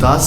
10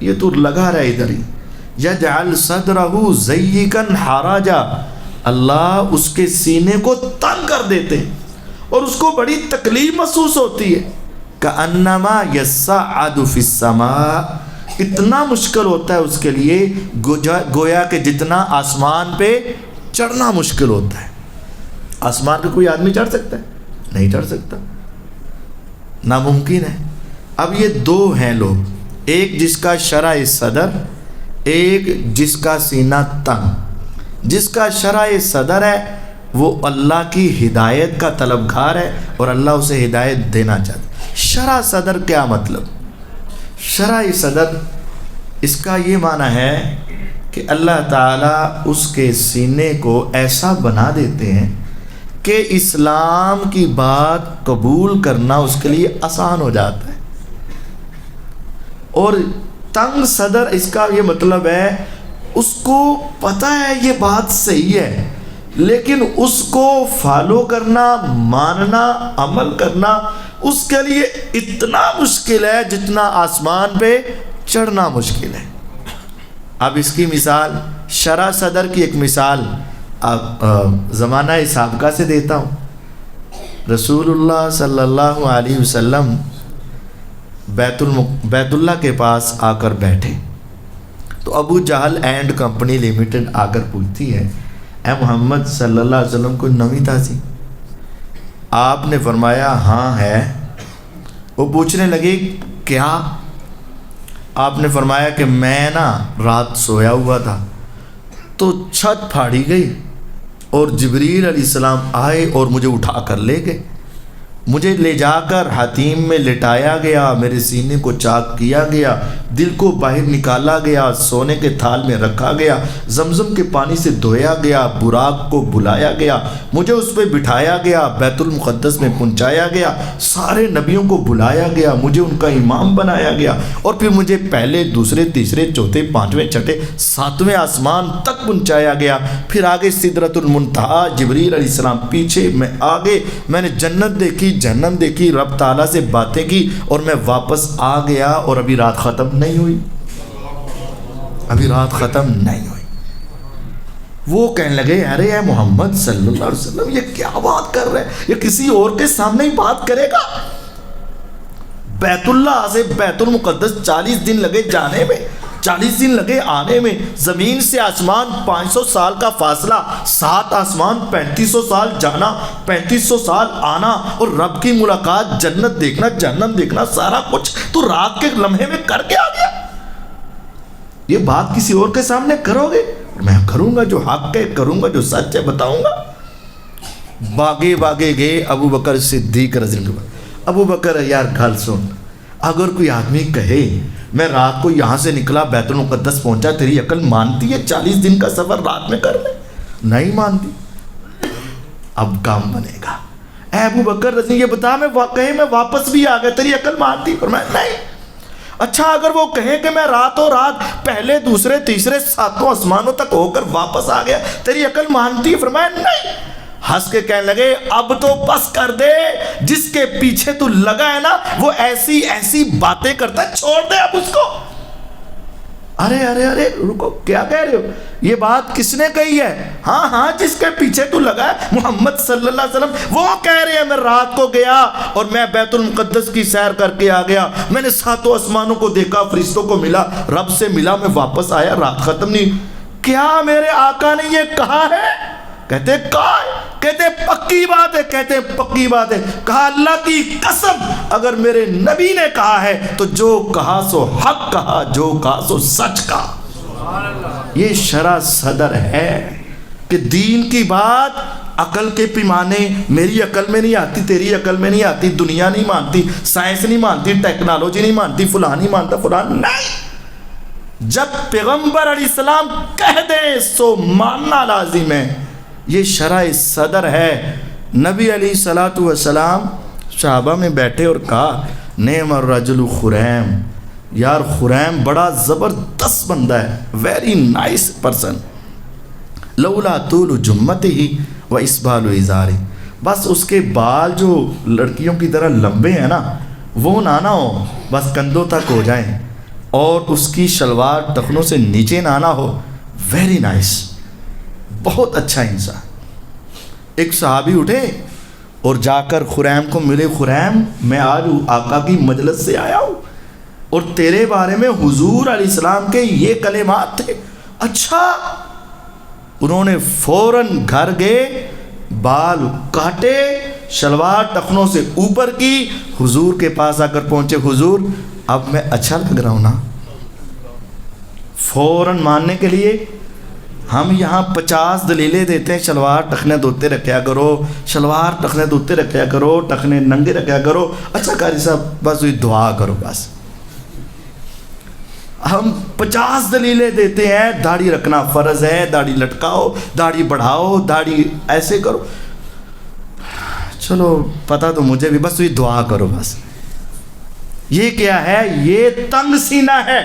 یہ تو لگا رہا ادھر ہی. یجعل صدرہ ضیقا حرجا، اللہ اس کے سینے کو تنگ کر دیتے ہیں اور اس کو بڑی تکلیف محسوس ہوتی ہے. کأنما یصعد فی السماء، اتنا مشکل ہوتا ہے اس کے لیے گویا کہ جتنا آسمان پہ چڑھنا مشکل ہوتا ہے. آسمان پہ کوئی آدمی چڑھ سکتا ہے؟ نہیں چڑھ سکتا، ناممکن ہے. اب یہ دو ہیں لوگ، ایک جس کا شرح صدر، ایک جس کا سینہ تنگ. جس کا شرح صدر ہے وہ اللہ کی ہدایت کا طلبگار ہے اور اللہ اسے ہدایت دینا چاہتا ہے. شرح صدر کیا مطلب؟ شرح صدر اس کا یہ معنی ہے کہ اللہ تعالیٰ اس کے سینے کو ایسا بنا دیتے ہیں کہ اسلام کی بات قبول کرنا اس کے لیے آسان ہو جاتا ہے. اور تنگ صدر اس کا یہ مطلب ہے اس کو پتہ ہے یہ بات صحیح ہے، لیکن اس کو فالو کرنا، ماننا، عمل کرنا اس کے لیے اتنا مشکل ہے جتنا آسمان پہ چڑھنا مشکل ہے. اب اس کی مثال، شرح صدر کی ایک مثال اب زمانہ سابقہ سے دیتا ہوں. رسول اللہ صلی اللہ علیہ وسلم بیت اللہ کے پاس آ کر بیٹھے تو ابو جہل اینڈ کمپنی لیمیٹڈ آ کر پوچھتی ہے، اے محمد صلی اللہ علیہ وسلم کوئی نویں تازی؟ آپ نے فرمایا ہاں ہے. وہ پوچھنے لگے کیا؟ آپ نے فرمایا کہ میں نا رات سویا ہوا تھا تو چھت پھاڑی گئی اور جبریل علیہ السلام آئے اور مجھے اٹھا کر لے گئے. مجھے لے جا کر حتیم میں لٹایا گیا، میرے سینے کو چاک کیا گیا، دل کو باہر نکالا گیا، سونے کے تھال میں رکھا گیا، زمزم کے پانی سے دھویا گیا، براق کو بلایا گیا، مجھے اس پہ بٹھایا گیا، بیت المقدس میں پہنچایا گیا، سارے نبیوں کو بلایا گیا، مجھے ان کا امام بنایا گیا، اور پھر مجھے پہلے، دوسرے، تیسرے، چوتھے، پانچویں، چھٹے، ساتویں آسمان تک پہنچایا گیا. پھر آگے سدرۃ المنتہا، جبریل علیہ السلام پیچھے، میں آگے، میں نے جنت دیکھی، جہنم دیکھی، رب تعالیٰ سے باتیں کی اور میں واپس آ گیا اور ابھی رات ختم نہیں ہوئی. ابھی رات ختم نہیں ہوئی. وہ کہنے لگے ارے اے محمد صلی اللہ علیہ وسلم یہ کیا بات کر رہے ہیں؟ یہ کسی اور کے سامنے ہی بات کرے گا؟ بیت اللہ سے بیت المقدس 40 دن لگے جانے میں، 40 دن لگے آنے میں. زمین سے آسمان 500 سال کا فاصلہ، 7 آسمان 3500 سال جانا، 3500 سال آنا، اور رب کی ملاقات، جنت دیکھنا، جہنم دیکھنا، سارا کچھ تو رات کے لمحے میں کر کے آ گیا. یہ بات کسی اور کے سامنے کرو گے؟ میں کروں گا جو حق ہے، کروں گا جو سچ ہے، بتاؤں گا. باگے باگے گئے ابو بکر صدیق رضی اللہ عنہ. ابو بکر یار گل سن، اگر کوئی آدمی کہے میں رات کو یہاں سے نکلا بیت المقدس پہنچا، تیری عقل مانتی ہے 40 دن کا سفر رات میں کر لے؟ نہیں مانتی. اب کام بنے گا. اے ابو بکر رضی یہ بتا، میں کہے میں واپس بھی آ گیا، تیری عقل مانتی؟ فرمایا نہیں. اچھا اگر وہ کہیں کہ میں راتوں رات پہلے، دوسرے، تیسرے، 7 آسمانوں تک ہو کر واپس آ گیا، تیری عقل مانتی؟ فرمایا نہیں. ہنس کے کہنے لگے اب تو بس کر دے، جس کے پیچھے تو لگا ہے نا وہ ایسی ایسی باتیں کرتا ہے، چھوڑ دے اب اس کو. ارے ارے ارے رکو، کیا کہہ رہے ہو؟ یہ بات کس نے کہی ہے؟ ہاں ہاں جس کے پیچھے تو لگا ہے محمد صلی اللہ علیہ وسلم، وہ کہہ رہے ہیں میں رات کو گیا اور میں بیت المقدس کی سیر کر کے آ گیا، میں نے 7 آسمانوں کو دیکھا، فرشتوں کو ملا، رب سے ملا، میں واپس آیا، رات ختم نہیں. کیا میرے آقا نے یہ کہا ہے؟ کہتے کہا ہے. کہتے پکی بات ہے. کہتے پکی بات ہے. کہا اللہ کی قسم اگر میرے نبی نے کہا ہے تو جو کہا سو حق کہا، جو کہا سو سچ کہا. یہ شرح صدر ہے کہ دین کی بات عقل کے پیمانے، میری عقل میں نہیں آتی، تیری عقل میں نہیں آتی، دنیا نہیں مانتی، سائنس نہیں مانتی، ٹیکنالوجی نہیں مانتی، فلاں نہیں مانتا، فلاں نہیں. جب پیغمبر علیہ السلام کہہ دیں سو ماننا لازم ہے. یہ شرح صدر ہے. نبی علیہ الصلوۃ والسلام صحابہ میں بیٹھے اور کہا نعم الرجل خریم، یار خریم بڑا زبردست بندہ ہے، ویری نائس پرسن. لولا طول جمته و اسبال ازاری، بس اس کے بال جو لڑکیوں کی طرح لمبے ہیں نا وہ نہ ہو، بس کندھوں تک ہو جائیں، اور اس کی شلوار ٹخنوں سے نیچے نہ آنا ہو، ویری نائس، بہت اچھا انسان۔ ایک صحابی اٹھے اور جا کر خریم کو ملے، خریم میں آج آقا کی مجلس سے آیا ہوں اور تیرے بارے میں حضور علیہ السلام کے یہ کلمات تھے۔ اچھا، انہوں نے فوراً گھر گئے، بال کاٹے، شلوار ٹخنوں سے اوپر کی، حضور کے پاس آ کر پہنچے، حضور اب میں اچھا لگ رہا ہوں نا؟ فوراً ماننے کے لیے ہم یہاں 50 دلیلیں دیتے ہیں، شلوار ٹخنے دھوتے رکھیا کرو، شلوار ٹخنے دھوتے رکھیا کرو، ٹخنے ننگے رکھیا کرو، اچھا قاری صاحب بس وہی دعا کرو بس۔ ہم 50 دلیلیں دیتے ہیں، داڑھی رکھنا فرض ہے، داڑھی لٹکاؤ، داڑھی بڑھاؤ، داڑھی ایسے کرو، چلو پتہ تو مجھے بھی، بس وہی دعا کرو بس۔ یہ کیا ہے؟ یہ تنگ سینہ ہے۔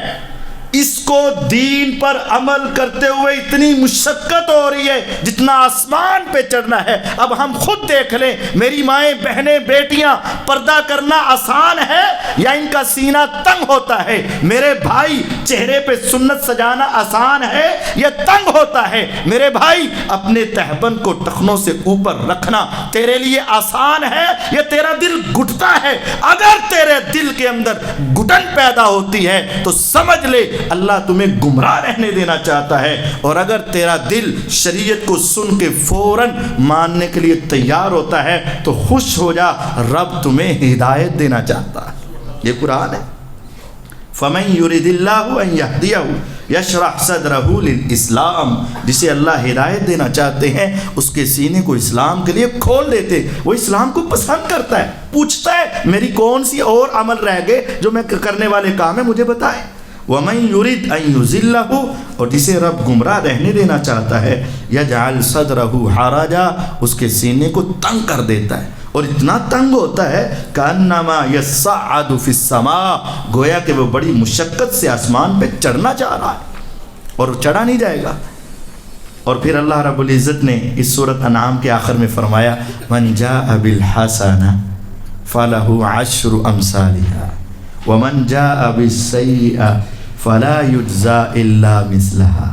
اس کو دین پر عمل کرتے ہوئے اتنی مشقت ہو رہی ہے جتنا آسمان پہ چڑھنا ہے۔ اب ہم خود دیکھ لیں، میری مائیں، بہنیں، بیٹیاں، پردہ کرنا آسان ہے یا ان کا سینہ تنگ ہوتا ہے؟ میرے بھائی، چہرے پہ سنت سجانا آسان ہے یا تنگ ہوتا ہے؟ میرے بھائی، اپنے تہبند کو ٹخنوں سے اوپر رکھنا تیرے لیے آسان ہے یا تیرا دل گھٹتا ہے؟ اگر تیرے دل کے اندر گھٹن پیدا ہوتی ہے تو سمجھ لے اللہ تمہیں گمراہ رہنے دینا چاہتا ہے، اور اگر تیرا دل شریعت کو سن کے فوراً ماننے کے لیے تیار ہوتا ہے تو خوش ہو جا، رب تمہیں ہدایت دینا چاہتا ہے۔ یہ قرآن ہے۔ فَمَن يُرِدِ اللَّهُ أَن يَهْدِيَهُ يَشْرَحْ صَدْرَهُ لِلْإِسْلَامِ، جسے اللہ ہدایت دینا چاہتے ہیں اس کے سینے کو اسلام کے لیے کھول دیتے، وہ اسلام کو پسند کرتا ہے، پوچھتا ہے میری کون سی اور عمل رہ گئے جو میں کرنے والے کام ہے، مجھے بتائیں۔ وَمَن يُرِدْ أَن يُضِلَّهُ، اور جسے رب گمراہ رہنے دینا چاہتا ہے، يَجْعَلْ صَدْرَهُ حَرَجًا، اس کے سینے کو تنگ کر دیتا ہے، اور اتنا تنگ ہوتا ہے كَأَنَّمَا يَصَّعَّدُ فِي السَّمَاءِ، گویا کہ وہ بڑی مشقت سے آسمان پہ چڑھنا چاہ رہا ہے اور چڑھا نہیں جائے گا۔ اور پھر اللہ رب العزت نے اس سورۃ انعام کے آخر میں فرمایا مَن جَاءَ بِالْحَسَنَةِ فَلَهُ عَشْرُ أَمْثَالِهَا وَمَن جَاءَ بِالسَّيِّئَةِ فَلَا يُجْزَى إِلَّا مِثْلَهَا۔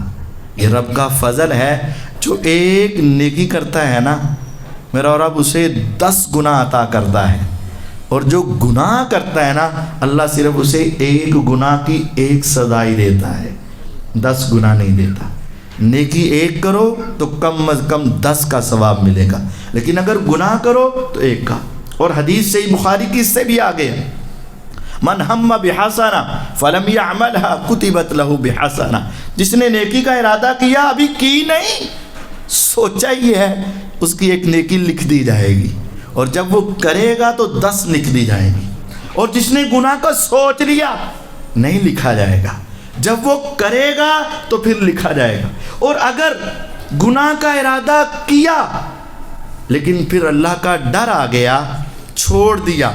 یہ رب کا فضل ہے، جو ایک نیکی کرتا ہے نا، میرا رب اسے 10 گناہ عطا کرتا ہے، اور جو گناہ کرتا ہے نا، اللہ صرف اسے ایک گناہ کی ایک سزا ہی دیتا ہے، 10 گناہ نہیں دیتا۔ نیکی ایک کرو تو کم از کم 10 کا ثواب ملے گا، لیکن اگر گناہ کرو تو ایک کا۔ اور حدیث صحیح بخاری کی اس سے بھی آگے ہے، من ہم بحسنہ فلم یعملها کتبت له بحسنہ، جس نے نیکی کا ارادہ کیا ابھی کی نہیں، سوچا ہی ہے، اس کی ایک نیکی لکھ دی جائے گی، اور جب وہ کرے گا تو 10 لکھ دی جائیں گی۔ اور جس نے گناہ کا سوچ لیا نہیں لکھا جائے گا، جب وہ کرے گا تو پھر لکھا جائے گا۔ اور اگر گناہ کا ارادہ کیا لیکن پھر اللہ کا ڈر آ گیا، چھوڑ دیا،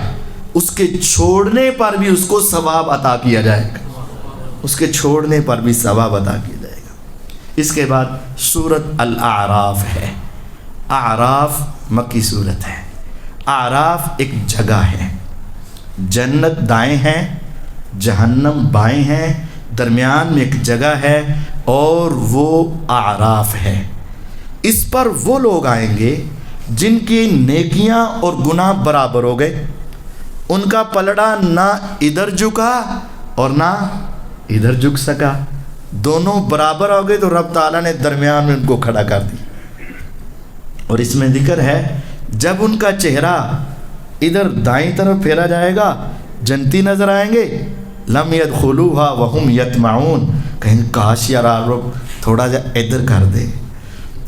اس کے چھوڑنے پر بھی اس کو ثواب عطا کیا جائے گا، اس کے چھوڑنے پر بھی ثواب عطا کیا جائے گا۔ اس کے بعد سورۃ الاعراف ہے۔ اعراف مکی سورت ہے۔ اعراف ایک جگہ ہے، جنت دائیں ہیں، جہنم بائیں ہیں، درمیان میں ایک جگہ ہے اور وہ اعراف ہے۔ اس پر وہ لوگ آئیں گے جن کی نیکیاں اور گناہ برابر ہو گئے، ان کا پلڑا نہ ادھر جھکا اور نہ ادھر جھک سکا، دونوں برابر ہو گئے، تو رب تعالیٰ نے درمیان میں ان کو کھڑا کر دی۔ اور اس میں ذکر ہے جب ان کا چہرہ ادھر دائیں طرف پھیرا جائے گا، جنتی نظر آئیں گے، لم يدخلوها وهم يطمعون، کہیں کاش یا رب تھوڑا جا ادھر کر دے۔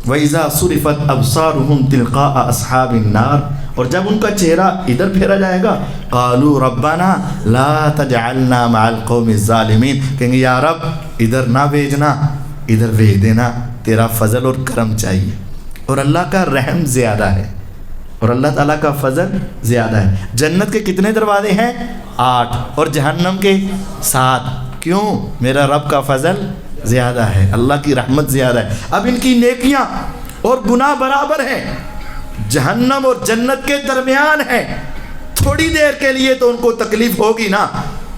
وَإِذَا صُرِفَتْ أَبْصَارُهُمْ تِلْقَاءَ أَصْحَابِ النَّارِ، اور جب ان کا چہرہ ادھر پھیرا جائے گا، قَالُوا رَبَّنَا لَا تَجْعَلْنَا مَعَ الْقَوْمِ الظَّالِمِينَ، کہیں گے یا رب ادھر نہ بھیجنا، ادھر بھیج دینا، تیرا فضل اور کرم چاہیے۔ اور اللہ کا رحم زیادہ ہے اور اللہ تعالیٰ کا فضل زیادہ ہے۔ جنت کے کتنے دروازے ہیں؟ 8، اور جہنم کے 7۔ کیوں؟ میرا رب کا فضل زیادہ ہے، اللہ کی رحمت زیادہ ہے۔ اب ان کی نیکیاں اور گناہ برابر ہیں، جہنم اور جنت کے درمیان ہے، تھوڑی دیر کے لیے تو ان کو تکلیف ہوگی نا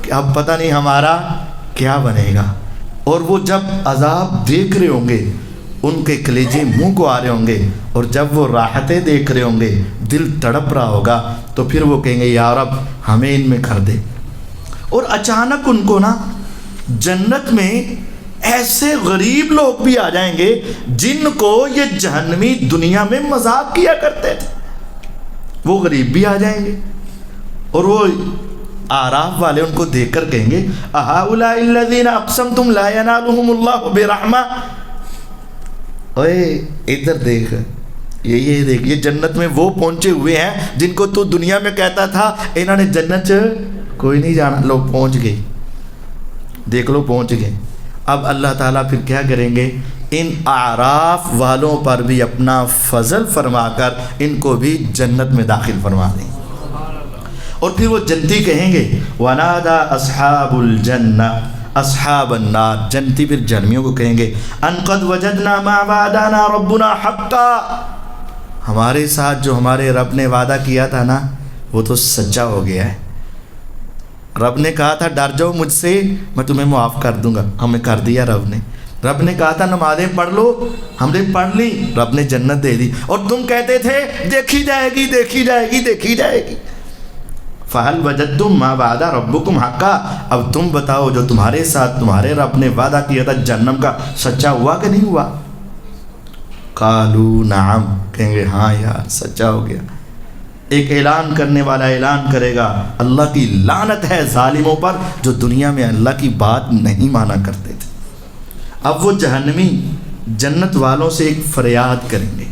کہ اب پتہ نہیں ہمارا کیا بنے گا. اور وہ جب عذاب دیکھ رہے ہوں گے ان کے کلیجے منہ کو آ رہے ہوں گے، اور جب وہ راحتیں دیکھ رہے ہوں گے دل تڑپ رہا ہوگا، تو پھر وہ کہیں گے یا رب ہمیں ان میں کر دے. اور اچانک ان کو نا جنت میں ایسے غریب لوگ بھی آ جائیں گے جن کو یہ جہنمی دنیا میں مذاق کیا کرتے تھے، وہ غریب بھی آ جائیں گے. اور وہ آراف والے ان کو دیکھ کر کہیں گے اہؤلاء الذین اقسمتم لا ینالهم اللہ برحمہ. اوے ادھر دیکھ، یہ دیکھ، یہ جنت میں وہ پہنچے ہوئے ہیں جن کو تو دنیا میں کہتا تھا انہوں نے جنت کوئی نہیں جانا. لوگ پہنچ گئے، دیکھ لو پہنچ گئے. اب اللہ تعالیٰ پھر کیا کریں گے، ان اعراف والوں پر بھی اپنا فضل فرما کر ان کو بھی جنت میں داخل فرما دیں. اور پھر وہ جنتی کہیں گے وَنَادَى أَصْحَابُ الْجَنَّةِ أَصْحَابَ النَّارِ. جنتی پھر جہنمیوں کو کہیں گے أَن قَدْ وَجَدْنَا مَا وَعَدَنَا رَبُّنَا حَقًّا. ہمارے ساتھ جو ہمارے رب نے وعدہ کیا تھا نا وہ تو سچا ہو گیا ہے. رب نے کہا تھا ڈر جاؤ مجھ سے میں تمہیں معاف کر دوں گا، ہمیں کر دیا رب نے. رب نے کہا تھا نمازیں پڑھ لو، ہم نے پڑھ لی، رب نے جنت دے دی. اور تم کہتے تھے دیکھی جائے گی دیکھی جائے گی دیکھی جائے گی. فَهَلْ وَجَدْتُمْ مَا وَعَدَ رَبُّكُمْ حَقًّا. اب تم بتاؤ جو تمہارے ساتھ تمہارے رب نے وعدہ کیا تھا جہنم کا سچا ہوا کہ نہیں ہوا؟ قالوا نعم، کہیں گے ہاں یار سچا ہو گیا. ایک اعلان کرنے والا اعلان کرے گا اللہ کی لعنت ہے ظالموں پر جو دنیا میں اللہ کی بات نہیں مانا کرتے تھے. اب وہ جہنمی جنت والوں سے ایک فریاد کریں گے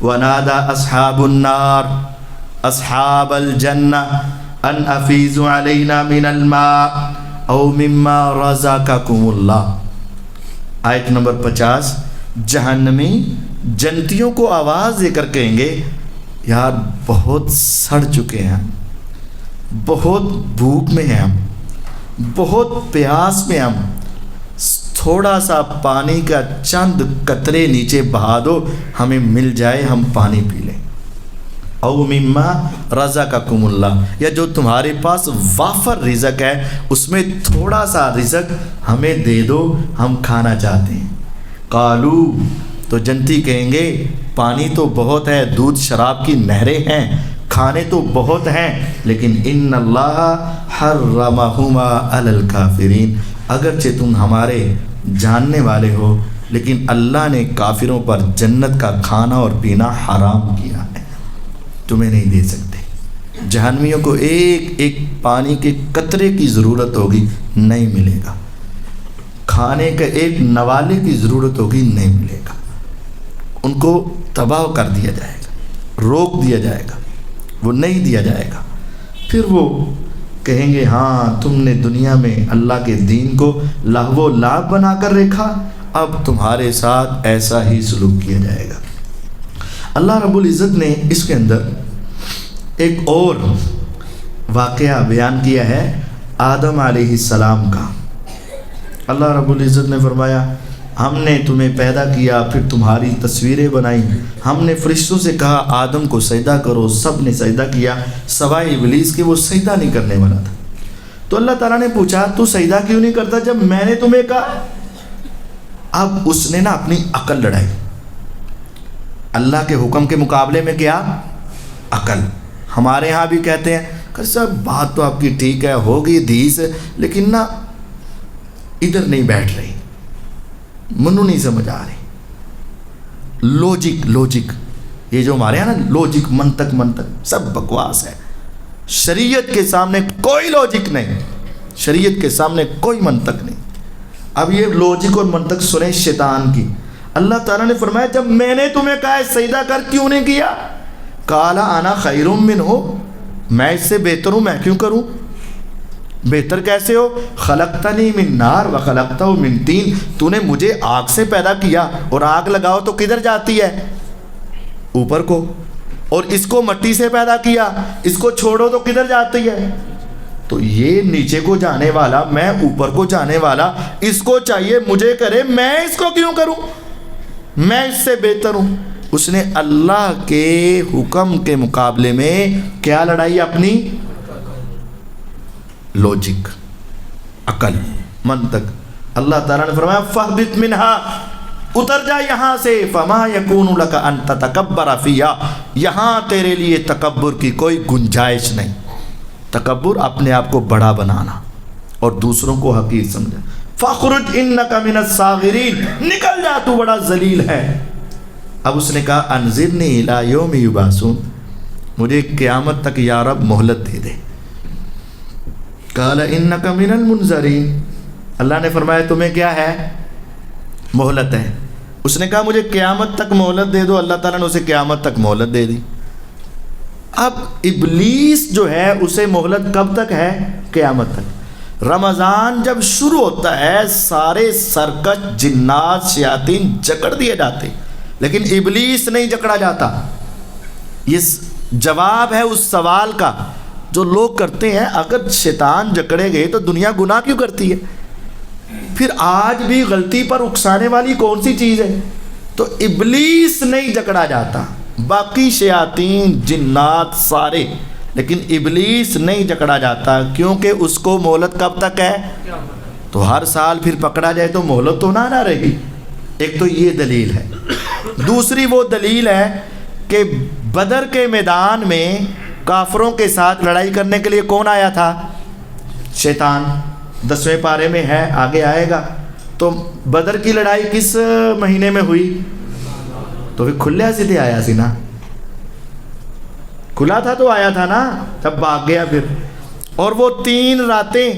وَنَادَى أَصْحَابُ النَّارِ أَصْحَابَ الْجَنَّةِ ان افیضوا علینا من الماء او مما رزقکم اللہ. آیت نمبر 50. جہنمی جنتیوں کو آواز دے کر کہیں گے یار بہت سڑ چکے ہیں، بہت بھوک میں ہیں ہم، بہت پیاس میں ہم، تھوڑا سا پانی کا چند قطرے نیچے بہا دو ہمیں مل جائے ہم پانی پی لیں. او مما رزقکم اللہ، یا جو تمہارے پاس وافر رزق ہے اس میں تھوڑا سا رزق ہمیں دے دو ہم کھانا چاہتے ہیں. قالو، تو جنتی کہیں گے پانی تو بہت ہے، دودھ شراب کی نہریں ہیں، کھانے تو بہت ہیں، لیکن ان اللہ حرمہما علی الکافرین. اگرچہ تم ہمارے جاننے والے ہو لیکن اللہ نے کافروں پر جنت کا کھانا اور پینا حرام کیا ہے، تمہیں نہیں دے سکتے. جہنمیوں کو ایک ایک پانی کے قطرے کی ضرورت ہوگی، نہیں ملے گا. کھانے کا ایک نوالے کی ضرورت ہوگی، نہیں ملے گا. ان کو تباہ کر دیا جائے گا، روک دیا جائے گا، وہ نہیں دیا جائے گا. پھر وہ کہیں گے ہاں تم نے دنیا میں اللہ کے دین کو لہو و لعب بنا کر رکھا، اب تمہارے ساتھ ایسا ہی سلوک کیا جائے گا. اللہ رب العزت نے اس کے اندر ایک اور واقعہ بیان کیا ہے آدم علیہ السلام کا. اللہ رب العزت نے فرمایا ہم نے تمہیں پیدا کیا، پھر تمہاری تصویریں بنائیں، ہم نے فرشتوں سے کہا آدم کو سجدہ کرو، سب نے سجدہ کیا سوائے ابلیس کے، وہ سجدہ نہیں کرنے والا تھا. تو اللہ تعالیٰ نے پوچھا تو سجدہ کیوں نہیں کرتا جب میں نے تمہیں کہا؟ اب اس نے نا اپنی عقل لڑائی. اللہ کے حکم کے مقابلے میں کیا؟ عقل. ہمارے ہاں بھی کہتے ہیں کہ سب بات تو آپ کی ٹھیک ہے، ہوگی حدیث، لیکن نا ادھر نہیں بیٹھ رہی، منو نہیں سمجھ آ رہی. لوجک یہ جو ہمارے یہاں نا لوجک، منطق سب بکواس ہے. شریعت کے سامنے کوئی لوجک نہیں، شریعت کے سامنے کوئی منطق نہیں. اب یہ لوجک اور منطق سنیں شیطان کی. اللہ تعالیٰ نے فرمایا جب میں نے تمہیں کہا سجدہ کر کیوں نہیں کیا؟ قال انا خیر منہ، میں اس سے بہتر ہوں، میں کیوں کروں؟ بہتر کیسے ہو؟ خلقتنی من نار وخلقتہ من طین، تو نے مجھے آگ سے پیدا کیا، اور آگ لگاؤ تو کدھر جاتی ہے؟ اوپر کو. اور اس کو مٹی سے پیدا کیا، اس کو چھوڑو تو کدھر جاتی ہے؟ تو یہ نیچے کو جانے والا، میں اوپر کو جانے والا، اس کو چاہیے مجھے کرے، میں اس کو کیوں کروں؟ میں اس سے بہتر ہوں. اس نے اللہ کے حکم کے مقابلے میں کیا لڑائی؟ اپنی لوجک، عقل. منطق. اللہ تعالیٰ نے فرمایا فَاهْبِطْ مِنْهَا, اتر جا یہاں سے, فَمَا يَكُونُ لَكَ أَن تَتَكَبَّرَ فِيهَا, یہاں تیرے لیے تکبر کی کوئی گنجائش نہیں. تکبر اپنے آپ کو بڑا بنانا اور دوسروں کو حقیر سمجھا. فَاخْرُجْ إِنَّكَ مِنَ الصَّاغِرِينَ, نکل جا تو بڑا ذلیل ہے. اب اس نے کہا انذرنی الی یوم یبعثون, مجھے قیامت تک یا رب مہلت دے دے. قال انک من المنذرین, اللہ نے فرمایا تمہیں کیا ہے, مہلت ہے. اس نے کہا مجھے قیامت تک مہلت دے دو, اللہ تعالیٰ نے اسے قیامت تک مہلت دے دی. اب ابلیس جو ہے اسے مہلت کب تک ہے, قیامت تک. رمضان جب شروع ہوتا ہے سارے سرکش جنات شیاطین جکڑ دیے جاتے, لیکن ابلیس نہیں جکڑا جاتا. یہ جواب ہے اس سوال کا جو لوگ کرتے ہیں, اگر شیطان جکڑے گئے تو دنیا گناہ کیوں کرتی ہے, پھر آج بھی غلطی پر اکسانے والی کون سی چیز ہے. تو ابلیس نہیں جکڑا جاتا, باقی شیاطین جنات سارے, لیکن ابلیس نہیں جکڑا جاتا کیونکہ اس کو مہلت کب تک ہے. تو ہر سال پھر پکڑا جائے تو مہلت تو نہ رہے گی. ایک تو یہ دلیل ہے. دوسری وہ دلیل ہے کہ بدر کے میدان میں کافروں کے ساتھ لڑائی کرنے کے لیے کون آیا تھا, شیطان. 10ویں پارے میں ہے, آگے آئے گا. تو بدر کی لڑائی کس مہینے میں ہوئی, تو پھر کھلے سیدھے آیا سی نا, کھلا تھا تو آیا تھا نا, تب بھاگ گیا پھر. اور وہ 3 راتیں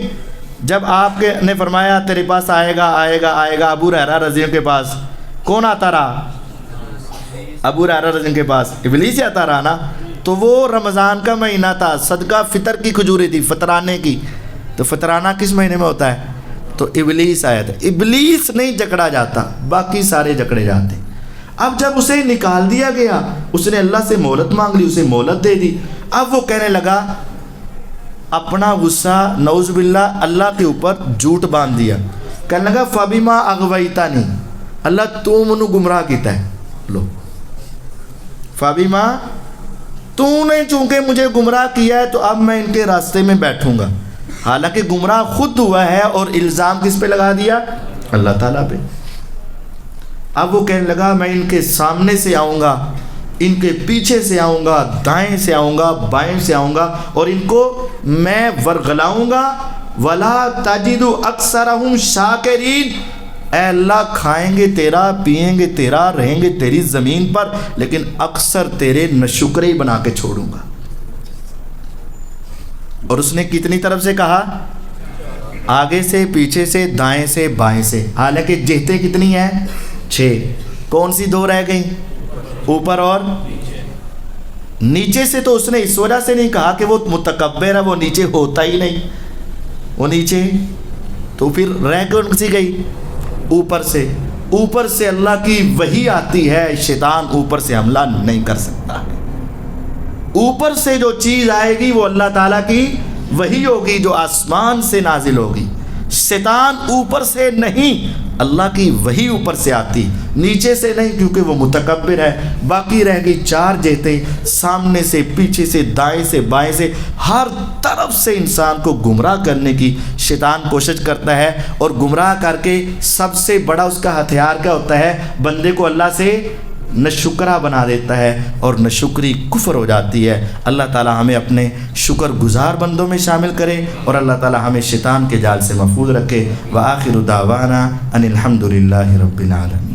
جب آپ کے نے فرمایا تیرے پاس آئے گا آئے گا آئے گا, ابو ہریرہ رضی اللہ کے پاس کون آتا رہا, ابو ہریرہ رضی اللہ کے پاس ابلیس ہی آتا رہا نا. تو وہ رمضان کا مہینہ تھا, صدقہ فطر کی کھجوریں تھی, فطرانے کی. تو فطرانہ کس مہینے میں ہوتا ہے, تو ابلیس آیا تھا. ابلیس نہیں جکڑا جاتا, باقی سارے جکڑے جاتے. اب جب اسے نکال دیا گیا, اس نے اللہ سے مہلت مانگ لی, اسے مہلت دے دی. اب وہ کہنے لگا, اپنا غصہ نعوذ باللہ اللہ کے اوپر جھوٹ باندھ دیا. کہنے لگا فبما اغویتنی, اللہ تو منو گمراہ کیتا ہے. لو فبما, تو نے چونکہ مجھے گمراہ کیا ہے تو اب میں ان کے راستے میں بیٹھوں گا. حالانکہ گمراہ خود ہوا ہے اور الزام کس پہ لگا دیا, اللہ تعالیٰ پہ. اب وہ کہنے لگا میں ان کے سامنے سے آؤں گا, ان کے پیچھے سے آؤں گا, دائیں سے آؤں گا, بائیں سے آؤں گا, اور ان کو میں ورغلاؤں گا. ولا تجد اکثرہم شاکرین, اے اللہ کھائیں گے تیرا, پئیں گے تیرا, رہیں گے تیری زمین پر, لیکن اکثر تیرے نشکرے ہی بنا کے چھوڑوں گا. اور اس نے کتنی طرف سے کہا, آگے سے, پیچھے سے, دائیں سے, بائیں سے. حالانکہ جہتیں کتنی ہیں, 6. کون سی 2 رہ گئیں, اوپر اور نیچے سے. تو اس نے اس وجہ سے نہیں کہا کہ وہ متکبر ہے, وہ نیچے ہوتا ہی نہیں, وہ نیچے. تو پھر رہ کون سی گئی, اوپر سے. اوپر سے اللہ کی وحی آتی ہے, شیطان اوپر سے حملہ نہیں کر سکتا. اوپر سے جو چیز آئے گی وہ اللہ تعالیٰ کی وحی ہوگی جو آسمان سے نازل ہوگی. شیطان اوپر سے نہیں, اللہ کی وحی اوپر سے آتی, نیچے سے نہیں, کیونکہ وہ متکبر ہے. باقی رہ گئی 4 جہتیں, سامنے سے, پیچھے سے, دائیں سے, بائیں سے, ہر طرف سے انسان کو گمراہ کرنے کی شیطان کوشش کرتا ہے. اور گمراہ کر کے سب سے بڑا اس کا ہتھیار کیا ہوتا ہے, بندے کو اللہ سے ناشکرا بنا دیتا ہے, اور ناشکری کفر ہو جاتی ہے. اللہ تعالی ہمیں اپنے شکر گزار بندوں میں شامل کرے, اور اللہ تعالی ہمیں شیطان کے جال سے محفوظ رکھے. وآخر دعوانا ان الحمد للہ رب العالمین.